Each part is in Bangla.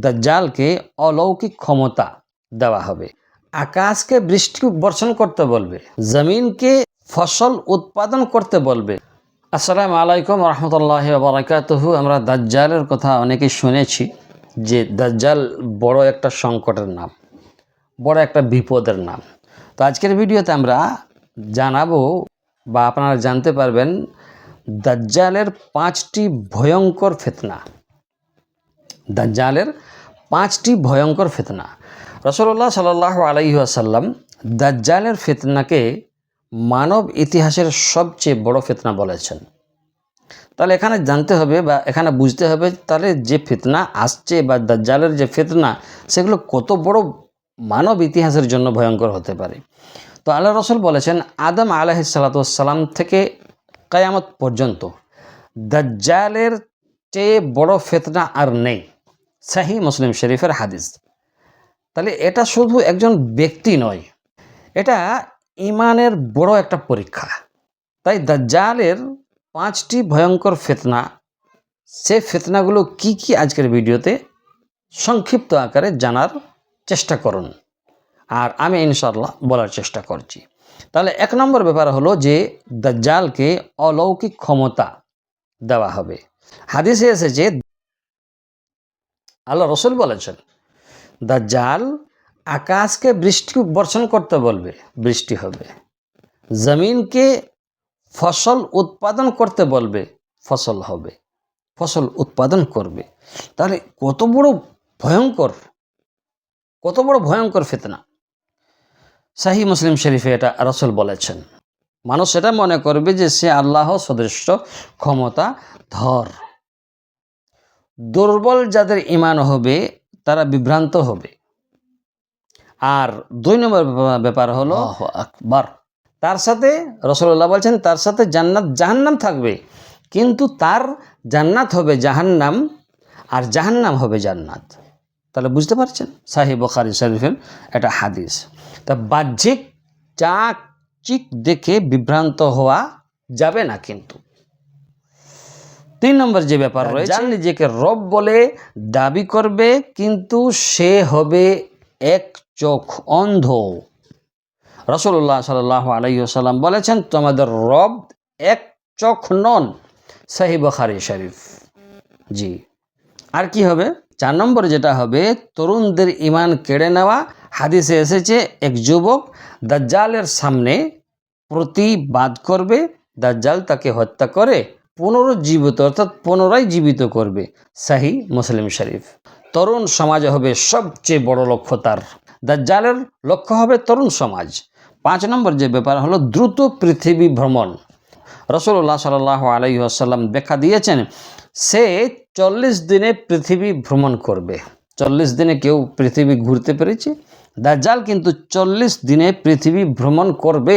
দাজ্জালকে অলৌকিক ক্ষমতা দেওয়া হবে। আকাশকে বৃষ্টি বর্ষণ করতে বলবে, জমিনকে ফসল উৎপাদন করতে বলবে। আসসালামু আলাইকুম রহমতুল্লাহি ওয়া বারাকাতুহু। আমরা দাজ্জালের কথা অনেকেই শুনেছি যে দাজ্জাল বড় একটা সংকটের নাম, বড় একটা বিপদের নাম। তো আজকের ভিডিওতে আমরা জানাবো বা আপনারা জানতে পারবেন দাজ্জালের 5টি ভয়ঙ্কর ফিতনা। দাজ্জালের 5টি ভয়ঙ্কর ফিতনা। রাসূলুল্লাহ সাল্লাল্লাহু আলাইহি ওয়াসাল্লাম দাজ্জালের ফিতনাকে মানব ইতিহাসের সবচেয়ে বড় ফিতনা বলেছেন। তাহলে এখানে জানতে হবে বা এখানে বুঝতে হবে তাহলে যে ফিতনা আসছে বা দাজ্জালের যে ফিতনা সেগুলো কত বড় মানব ইতিহাসের জন্য ভয়ঙ্কর হতে পারে। তো আল্লাহ রসুল বলেছেন আদম আলাইহিস সালাতু ওয়াস সালাম থেকে কিয়ামত পর্যন্ত দাজ্জালের চেয়ে বড় ফিতনা আর নেই। সহিহ মুসলিম শরীফের হাদিস। তাহলে এটা শুধু একজন ব্যক্তি নয়, এটা ইমানের বড় একটা পরীক্ষা। তাই দাজ্জালের 5টি ভয়ঙ্কর ফিতনা, সে ফিতনাগুলো কি কি আজকের ভিডিওতে সংক্ষিপ্ত আকারে জানার চেষ্টা করুন, আর আমি ইনশাআল্লাহ বলার চেষ্টা করছি। তাহলে 1 নম্বর ব্যাপার হলো যে দাজ্জালকে অলৌকিক ক্ষমতা দেওয়া হবে। হাদিসে এসেছে আল্লাহ রসুল বলেছেন দাজ্জাল আকাশকে বৃষ্টি বর্ষণ করতে বলবে, বৃষ্টি হবে। জমিনকে ফসল উৎপাদন করতে বলবে, ফসল হবে, ফসল উৎপাদন করবে। তাহলে কত বড় ভয়ঙ্কর ফিতনা। সহিহ মুসলিম শরীফে এটা রাসূল বলেছেন। মানুষ এটা মনে করবে যে সে আল্লাহ সদৃশ ক্ষমতা ধর। দুর্বল যাদের ঈমান হবে তারা বিভ্রান্ত হবে। আর 2 নম্বর ব্যাপার হলো আল্লাহু আকবার। তার সাথে রাসূলুল্লাহ বলছেন তার সাথে জান্নাত জাহান্নাম থাকবে, কিন্তু তার জান্নাত হবে জাহান্নাম আর জাহান্নাম হবে জান্নাত। তাহলে বুঝতে পারছেন, সহিহ বুখারী শরীফের এটা হাদিস। তা বাহ্যিক চাকচিক দেখে বিভ্রান্ত হওয়া যাবে না। কিন্তু 3 নম্বর যে ব্যাপার রয়েছে, নিজেকে রব বলে দাবি করবে কিন্তু সে হবে এক চোখ অন্ধ। রাসূলুল্লাহ সাল্লাল্লাহু আলাইহি ওয়াসাল্লাম বলেছেন তোমাদের রব এক চোখ নন। সহিহ বুখারী শরীফ। জি। আর কি হবে? 4 নম্বর যেটা হবে তরুণদের ঈমান কেড়ে নেওয়া। হাদিসে এসেছে এক যুবক দাজ্জালের সামনে প্রতিবাদ করবে, দাজ্জাল তাকে হত্যা করে পুনরুজ্জীবিত অর্থাৎ পুনরায় জীবিত করবে। সহিহ মুসলিম শরীফ। তরুণ সমাজ হবে সবচেয়ে বড় লক্ষ্য তার। দাজ্জালের লক্ষ্য হবে তরুণ সমাজ। 5 নম্বর যে ব্যাপার হলো দ্রুত পৃথিবী ভ্রমণ। রাসূলুল্লাহ সাল্লাল্লাহু আলাইহি ওয়াসাল্লাম ব্যাখ্যা দিয়েছেন সে 40 দিনে পৃথিবী ভ্রমণ করবে। 40 দিনে কেউ পৃথিবী ঘুরতে পেরেছে? দাজ্জাল কিন্তু 40 দিনে পৃথিবী ভ্রমণ করবে।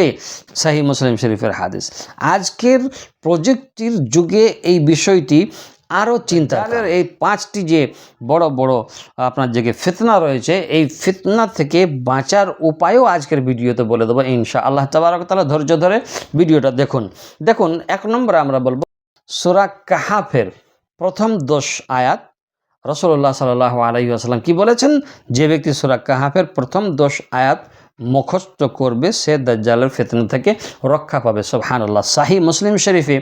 সহিহ মুসলিম শরীফের হাদিস। আজকের প্রযুক্তির যুগে এই বিষয়টি আরও চিন্তা। এই 5টি যে বড় বড় আপনার যে ফিতনা রয়েছে, এই ফিতনা থেকে বাঁচার উপায়ও আজকের ভিডিওতে বলে দেবো ইনশাআল্লাহ তাবারক তাআলা। ধৈর্য ধরে ভিডিওটা দেখুন। 1 নম্বরে আমরা বলবো সূরা কাহাফের প্রথম 10 আয়াত। রাসূলুল্লাহ সাল্লাল্লাহু আলাইহি ওয়াসাল্লাম কি বলেছেন? যে ব্যক্তি সূরা কাহাফের প্রথম 10 আয়াত মুখস্থ করবে সে দাজ্জালের ফিতনা থেকে রক্ষা পাবে। সুবহানাল্লাহ। সহিহ মুসলিম শরীফে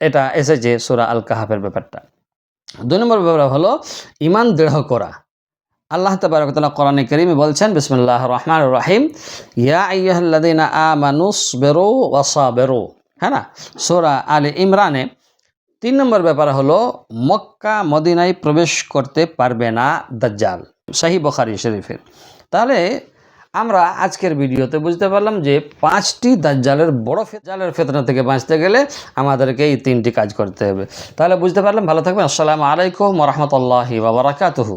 এটা এসেছে সূরা আল কাহাফের ব্যাপারটা। 2 নম্বর ব্যাপার হলো ঈমান দৃঢ় করা। আল্লাহ তাবারক তাআলা কোরআনে কারীমে বলছেন বিসমিল্লাহির রহমানির রহিম ইয়া আইয়ুহাল্লাযীনা আমানুসবিরু ওয়াসাবিরু। হ্যাঁ না? সূরা আলে ইমরানে 3 নম্বর ব্যাপার হলো মক্কা মদিনায় প্রবেশ করতে পারবে না দাজ্জাল। সহিহ বুখারী শরীফের। তাহলে আমরা আজকের ভিডিওতে বুঝতে পারলাম যে 5টি দাজ্জালের বড় ফিতনা থেকে বাঁচতে গেলে আমাদেরকে এই 3টি কাজ করতে হবে। তাহলে বুঝতে পারলাম। ভালো থাকবেন। আসসালামু আলাইকুম ওয়া রাহমাতুল্লাহি ওয়া বারাকাতুহু।